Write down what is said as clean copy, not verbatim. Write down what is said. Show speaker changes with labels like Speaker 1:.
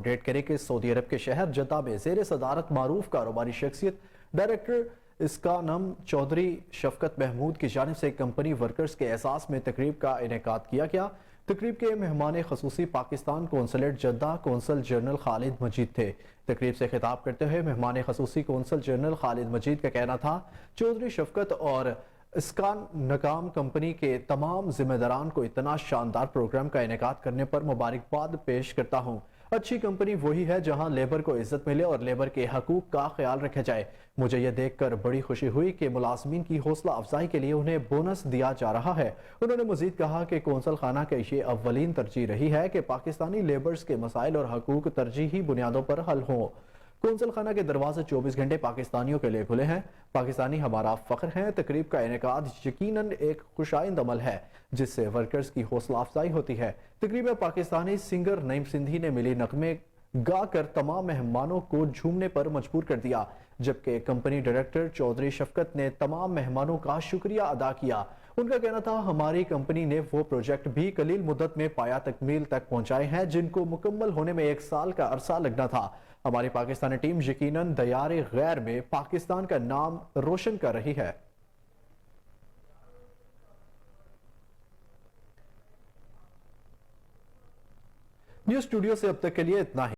Speaker 1: Update کریں کہ سعودی عرب کے شہر جدہ میں زیر صدارت معروف کاروباری شخصیت ڈائریکٹر اسکانم چودھری شفقت محمود کی جانب سے کمپنی ورکرز کے اعزاز میں تقریب کا انعقاد کیا گیا۔ تقریب کے مہمان خصوصی پاکستان قونصلیٹ جدہ قونصل جنرل خالد مجید تھے۔ تقریب سے خطاب کرتے ہوئے مہمان خصوصی قونصل جنرل خالد مجید کا کہنا تھا، چودھری شفقت اور اسکان ناکام کمپنی کے تمام ذمہ داران کو اتنا شاندار پروگرام کا انعقاد کرنے پر مبارکباد پیش کرتا ہوں۔ اچھی کمپنی وہی ہے جہاں لیبر کو عزت ملے اور لیبر کے حقوق کا خیال رکھا جائے۔ مجھے یہ دیکھ کر بڑی خوشی ہوئی کہ ملازمین کی حوصلہ افزائی کے لیے انہیں بونس دیا جا رہا ہے۔ انہوں نے مزید کہا کہ قونصل خانہ کی یہ اولین ترجیح رہی ہے کہ پاکستانی لیبرز کے مسائل اور حقوق ترجیحی بنیادوں پر حل ہوں۔ قونصل خانہ کے دروازے 24 گھنٹے پاکستانیوں کے لیے کھلے ہیں۔ پاکستانی ہمارا فخر ہیں۔ تقریب کا انعقاد یقیناً ایک خوشائند عمل ہے جس سے ورکرز کی حوصلہ افزائی ہوتی ہے۔ تقریب میں پاکستانی سنگر نعیم سندھی نے ملی نغمے گا کر تمام مہمانوں کو جھومنے پر مجبور کر دیا، جبکہ کمپنی ڈائریکٹر چودھری شفقت نے تمام مہمانوں کا شکریہ ادا کیا۔ ان کا کہنا تھا، ہماری کمپنی نے وہ پروجیکٹ بھی قلیل مدت میں پایا تکمیل تک پہنچائے ہیں جن کو مکمل ہونے میں 1 سال کا عرصہ لگنا تھا۔ ہماری پاکستانی ٹیم یقیناً دیار غیر میں پاکستان کا نام روشن کر رہی ہے۔ نیوز اسٹوڈیو سے اب تک کے لیے اتنا ہی۔